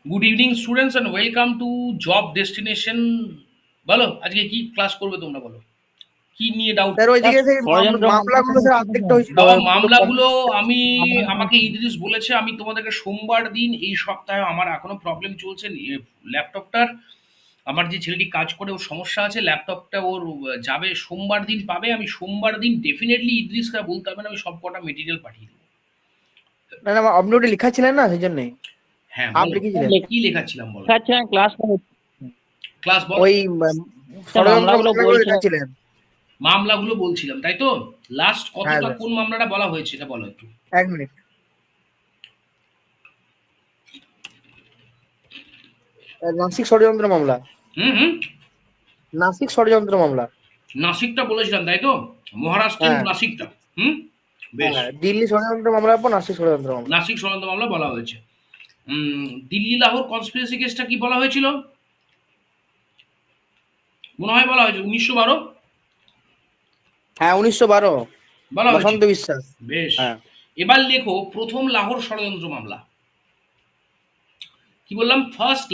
Good evening students and welcome to job destination. বলো আজকে কি ক্লাস করবে তোমরা, বলো কি নিয়ে ডাউট? স্যার ওইদিকে সেই ষড়যন্ত্র মামলাগুলো স্যার অর্ধেকটা হয়েছিল, বাবা দুটো মামলাগুলো কমপ্লিট। আমি আমাকে ইদ্রিস বলেছে আমি তোমাদেরকে সোমবার দিন এই সপ্তাহে, আমার এখনো প্রবলেম চলছে ল্যাপটপটার। আমার যে ছেলেটি কাজ করে ওর সমস্যা আছে, ল্যাপটপটা ওর যাবে সোমবার দিন পাবে। আমি সোমবার দিন ডেফিনেটলি ইদ্রিসকে বলতে হবে না, আমি সব কটা মেটেরিয়াল পাঠিয়ে দেবো। না না, আপনি ওটা লেখা ছিলেন না, সেই জন্যই হ্যাঁ হাফ বলো, লিখেছিলেন। কি লেখাচ্ছিলাম বলো, লেখাচ্ছিলেন ক্লাস ক্লাস বলো। ওই ষড়যন্ত্র মামলাগুলো মামলাগুলো লেখা বলছিলেন। ছিলেন। মামলাগুলো বলছিলাম তাই তো। লাস্ট হ্যাঁ কতটা স্যার, কোন মামলাটা বলা হয়েছে এটা বলো একটু। 1 মিনিট। নাসিক ষড়যন্ত্র মামলা। হুম হুম। নাসিক ষড়যন্ত্র মামলা। নাসিকটা বলেছিলাম তাই তো, মহারাষ্ট্রের হ্যাঁ নাসিকটা। হুম, বেশ। হ্যাঁ, দিল্লি ষড়যন্ত্র মামলার পর নাসিক ষড়যন্ত্র মামলা। নাসিক ষড়যন্ত্র মামলা বলা হয়েছে। দিল্লি লাহোর কনস্পিরেসি কেসটা কি বলা হয়েছিল? মনে হয় বলা হয়েছে 1912 হ্যাঁ, 1912। বলা হয়েছে। বসন্ত বিশ্বাস। বেশ। হ্যাঁ, এবার লেখো প্রথম লাহোর ষড়যন্ত্র মামলা। কি বললাম? First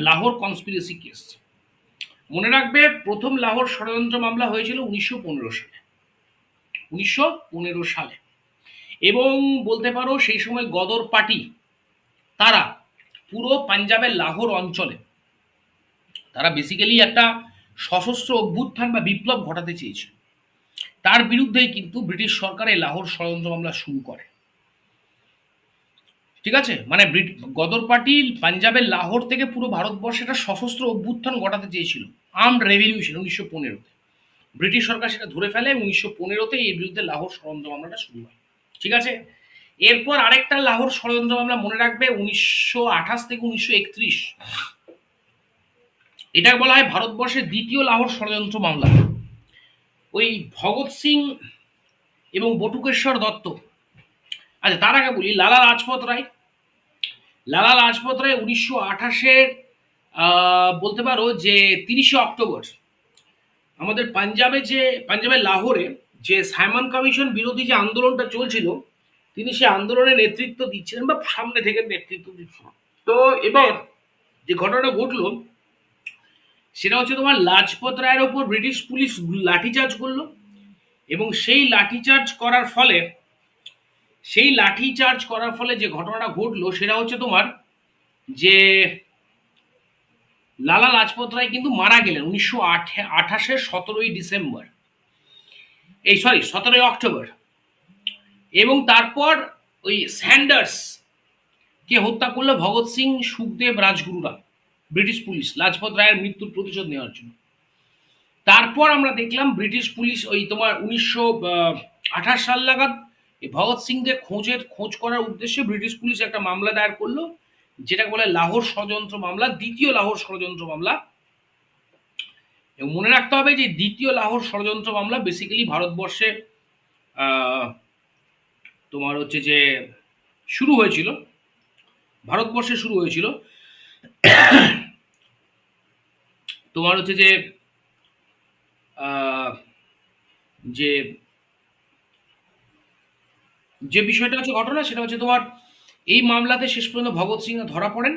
Lahore conspiracy case. মনে রাখবে প্রথম লাহোর ষড়যন্ত্র মামলা হয়েছিল 1915 সালে। 1915 সালে। এবং বলতে পারো সেই সময় গদর পার্টি, তারা পুরো পাঞ্জাবের লাহোর অঞ্চলে তারা বেসিক্যালি একটা সশস্ত্র অভ্যুত্থান বা বিপ্লব ঘটাতে চেয়েছিল। তার বিরুদ্ধেই কিন্তু ব্রিটিশ সরকার এই লাহোর ষড়যন্ত্র মামলা শুরু করে। ঠিক আছে, মানে গদর পার্টি পাঞ্জাবের লাহোর থেকে পুরো ভারতবর্ষে একটা সশস্ত্র অভ্যুত্থান ঘটাতে চেয়েছিল, আর্মড রেভলিউশন 1915-তে। ব্রিটিশ সরকার সেটা ধরে ফেলে 1915-তে এর বিরুদ্ধে লাহোর ষড়যন্ত্র মামলাটা শুরু হয়। ঠিক আছে, এরপর আরেকটা লাহোর ষড়যন্ত্র মামলা মনে রাখবে 1928 থেকে 1931। এটা বলা হয় ভারতবর্ষের দ্বিতীয় লাহোর ষড়যন্ত্র মামলা। ওই ভগৎ সিং এবং বটুকেশ্বর দত্ত। আচ্ছা তার আগে বলি লালা লাজপত রায়। লালা লাজপত রায় 1928-এর বলতে পারো যে 30শে অক্টোবর আমাদের পাঞ্জাবের লাহোরে যে সাইমন কমিশন বিরোধী যে আন্দোলনটা চলছিল, তিনি সে আন্দোলনের নেতৃত্ব দিচ্ছিলেন বা সামনে থেকে নেতৃত্ব দিচ্ছিলেন। তো এবার যে ঘটনাটা ঘটলো সেটা হচ্ছে তোমার লাজপত রায়ের ওপর ব্রিটিশ পুলিশ লাঠিচার্জ করলো। এবং সেই লাঠিচার্জ করার ফলে যে ঘটনাটা ঘটলো সেটা হচ্ছে তোমার যে লালা লাজপত রায় কিন্তু মারা গেলেন 1928-এর 17ই ডিসেম্বর, এই সরি 17ই অক্টোবর। এবং তারপর ওই স্যান্ডার্স কে হত্যা করলো ভগৎ সিং, সুখদেব, রাজগুরুরা, ব্রিটিশ পুলিশ লাজপত রায়ের মৃত্যুর প্রতিশোধ নেওয়ার জন্য। তারপর আমরা দেখলাম ব্রিটিশ পুলিশ ওই তোমার 1928 সাল নাগাদ এই ভগৎ সিংদের খোঁজ করার উদ্দেশ্যে ব্রিটিশ পুলিশ একটা মামলা দায়ের করলো, যেটা বলে লাহোর ষড়যন্ত্র মামলা, দ্বিতীয় লাহোর ষড়যন্ত্র মামলা। এবং মনে রাখতে হবে যে দ্বিতীয় লাহোর ষড়যন্ত্র মামলা বেসিক্যালি ভারতবর্ষে আহ, তোমার হচ্ছে যে শুরু হয়েছিল, ভারতবর্ষে শুরু হয়েছিল তোমার হচ্ছে যে আহ, যে যে বিষয়টা হচ্ছে ঘটনা সেটা হচ্ছে তোমার এই মামলাতে শেষ পর্যন্ত ভগৎ সিং ধরা পড়েন।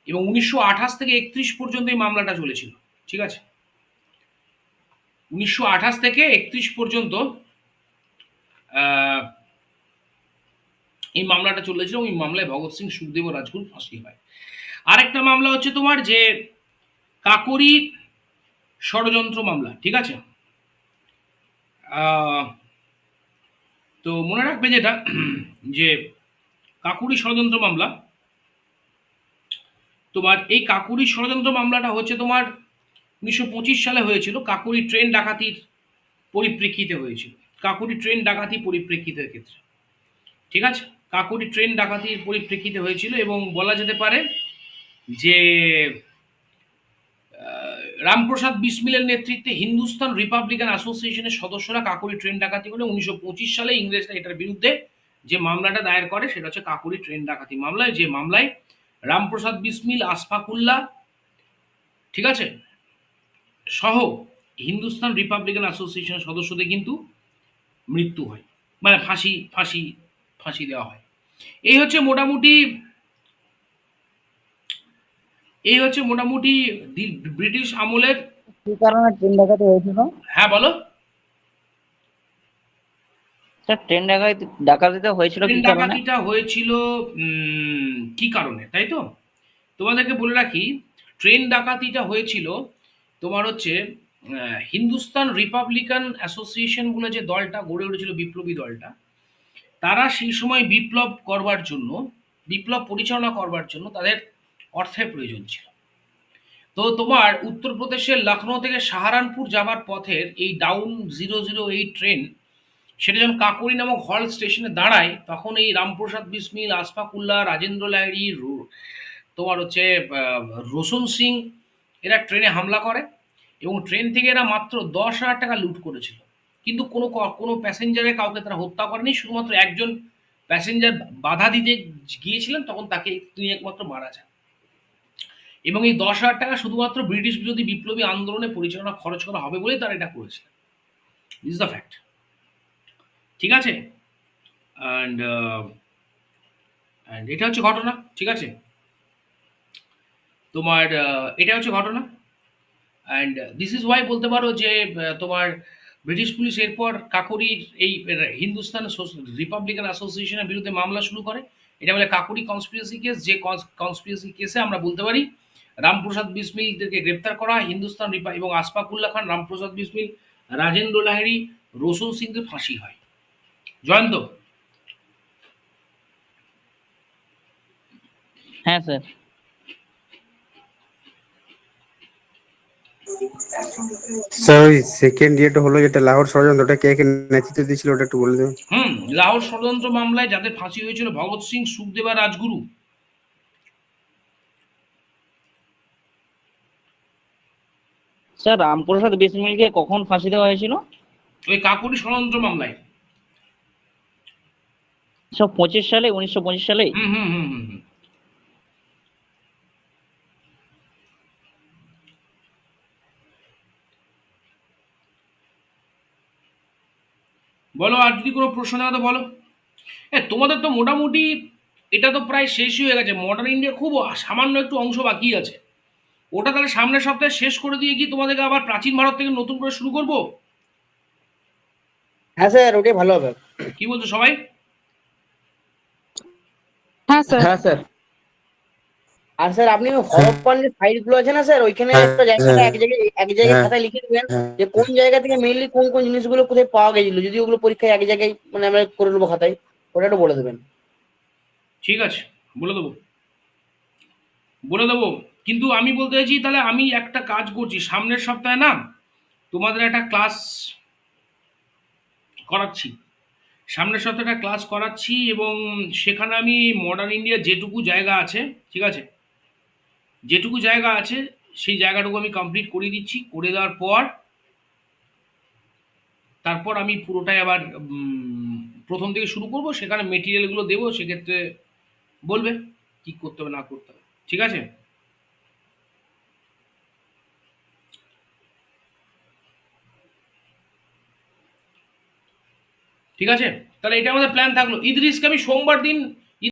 এবং 1928 থেকে 1931 পর্যন্ত এই মামলাটা চলেছিল। ঠিক আছে, 1928 থেকে 1931 পর্যন্ত আহ, এই মামলাটা চলেছিল। ওই মামলায় ভগৎ সিং, সুখদেব ও রাজগুরু ফাঁসি হয়। আরেকটা মামলা হচ্ছে তোমার যে কাকোরি ষড়যন্ত্র মামলা। ঠিক আছে, আহ, তো মনে রাখবে যেটা যে কাকুরি ষড়যন্ত্র মামলা, তোমার এই কাকুরি ষড়যন্ত্র মামলাটা হচ্ছে তোমার 1925 সালে হয়েছিল। কাকুরি ট্রেন ডাকাতির পরিপ্রেক্ষিতে হয়েছিল, কাকুরি ট্রেন ডাকাতি পরিপ্রেক্ষিতের ক্ষেত্রে। ঠিক আছে, কাকুরি ট্রেন ডাকাতির পরিপ্রেক্ষিতে হয়েছিল এবং বলা যেতে পারে যে রামপ্রসাদ বিসমিলের নেতৃত্বে হিন্দুস্তান রিপাবলিকান অ্যাসোসিয়েশনের সদস্যরা কাকুরি ট্রেন ডাকাতি করে 1925 সালে ইংরেজরা এটার বিরুদ্ধে যে মামলাটা দায়ের করে সেটা হচ্ছে কাকুরি ট্রেন ডাকাতি মামলায়, যে মামলায় রামপ্রসাদ বিসমিল, আসফাকুল্লাহ, ঠিক আছে, সহ হিন্দুস্তান রিপাবলিকান অ্যাসোসিয়েশনের সদস্যদের কিন্তু মৃত্যু হয়, মানে ফাঁসি ফাঁসি ফাঁসি দেওয়া হয়। এই হচ্ছে মোটামুটি এই হচ্ছে মোটামুটি ব্রিটিশ আমলের। কি কারণে ট্রেন ডাকাতি হয়েছিল? হ্যাঁ বলো। স্যার ট্রেন ডাকাতিটা হয়েছিল ট্রেন কি কারণে? ডাকাতিটা হয়েছিল কি কারণে, তাই তো? তোমাদেরকে বলে রাখি, ট্রেন ডাকাতিটা হয়েছিল তোমার হচ্ছে হিন্দুস্তান রিপাবলিকান অ্যাসোসিয়েশন বলে যে দলটা গড়ে উঠেছিল, বিপ্লবী দলটা, তারা সেই সময় বিপ্লব করবার জন্য, বিপ্লব পরিচালনা করবার জন্য তাদের অর্থের প্রয়োজন ছিল। তো তোমার উত্তরপ্রদেশের লখনৌ থেকে সাহারানপুর যাবার পথের এই ডাউন 008 ট্রেন, সেটা যখন কাকোরি নামক হল স্টেশনে দাঁড়ায়, তখন এই রামপ্রসাদ বিসমিল, আশফাক উল্লাহ, রাজেন্দ্র লাহিড়ী, তোমার হচ্ছে রোশন সিং, এরা ট্রেনে হামলা করে এবং ট্রেন থেকে এরা মাত্র 10,000 টাকা লুট করেছিল। কিন্তু কোনো প্যাসেঞ্জারের কাউকে তারা হত্যা করেনি, শুধুমাত্র একজন প্যাসেঞ্জার বাধা দিতে গিয়েছিলেন, তখন তাকে তিনি একমাত্র মারা যান। এবং এই 10,000 টাকা শুধুমাত্র ব্রিটিশ বিরোধী বিপ্লবী আন্দোলনে পরিচালনা খরচ করা হবে বলেই তারা এটা করেছিলেন। Is the fact. ঠিক আছে? অ্যান্ড অ্যান্ড এটা হচ্ছে ঘটনা। ঠিক আছে? তোমার এটা হচ্ছে ঘটনা। অ্যান্ড দিস ইজ ওয়াই বলতে পারো যে তোমার ব্রিটিশ পুলিশ এরপর কাকোরির এই হিন্দুস্তান রিপাবলিকান অ্যাসোসিয়েশনের বিরুদ্ধে মামলা শুরু করে। এটা বলে কাকোরি কনস্পিরেসি কেস, যে কনস্পিরেসি কেসে আমরা বলতে পারি রামপ্রসাদ বিসমিলদেরকে গ্রেপ্তার করা হয়, হিন্দুস্তান এবং আশফাক উল্লাহ খান, রামপ্রসাদ বিসমিল, রাজেন্দ্র লাহিড়ী, রোশন সিংদের ফাঁসি হয়। জয়ন্ত। হ্যাঁ স্যার। স্যার ওই সেকেন্ড ইয়েটা হলো যেটা লাহোর ষড়যন্ত্র, ওটা কে কে নেতৃত্ব দিয়েছিল ওটা একটু বলে দেবেন? লাহোর ষড়যন্ত্র মামলায় যাদের ফাঁসি হয়েছিল ভগৎ সিং, সুখদেব আর রাজগুরু। স্যার রামপ্রসাদ বিসমিলকে কখন ফাঁসি দেওয়া হয়েছিল? ওই কাকুরি ষড়যন্ত্র মামলায়। সব 25 সালে, 1925 সালে। হুম হুম হুম হুম হুম। বলো, আর যদি কোনো প্রশ্ন থাকে তো বলো। হ্যাঁ, তোমাদের তো মোটামুটি এটা তো প্রায় শেষই হয়ে গেছে। মডার্ন ইন্ডিয়া খুব সামান্য একটু অংশ বাকি আছে। ওটা তাহলে সামনের সপ্তাহে শেষ করে দিয়ে কি তোমাদেরকে আবার প্রাচীন ভারত থেকে নতুন করে শুরু করব? হ্যাঁ স্যার, ওটাই ভালো হবে। কি বলছো সবাই? হ্যাঁ স্যার। হ্যাঁ স্যার। আর স্যার আপনি হরপ্পান যে সাইট গুলো আছে না স্যার, ওইখানে হ্যাঁ, একটা জায়গাটা এক জায়গায় হ্যাঁ, খাতায় লিখে দিবেন হ্যাঁ, যে কোন জায়গা থেকে মেইনলি কোন কোন জিনিসগুলো কোথায় পাওয়া গেছিল, যদি ওগুলো পরীক্ষায় এক জায়গায় মানে আমরা করে নেবো খাতায়, ওটা একটু বলে দেবেন। ঠিক আছে, বলে দেবো, বলে দেবো। কিন্তু আমি বলতে চাইছি, তাহলে আমি একটা কাজ করছি, সামনের সপ্তাহে না তোমাদের একটা ক্লাস করাচ্ছি। সামনের সপ্তাহে একটা ক্লাস করাচ্ছি এবং সেখানে আমি মডার্ন ইন্ডিয়া যেটুকু জায়গা আছে, ঠিক আছে, যেটুকু জায়গা আছে সেই জায়গাটুকু আমি কমপ্লিট করে দিচ্ছি। করে দেওয়ার পর তারপর আমি পুরোটাই আবার প্রথম থেকে শুরু করব। সেখানে মেটেরিয়ালগুলো দেবো, সেক্ষেত্রে বলবে কি করতে হবে না করতে হবে। ঠিক আছে? ঠিক আছে, তাহলে এটা আমাদের প্ল্যান থাকলো। ইদ্রিসকে আমি সোমবার দিন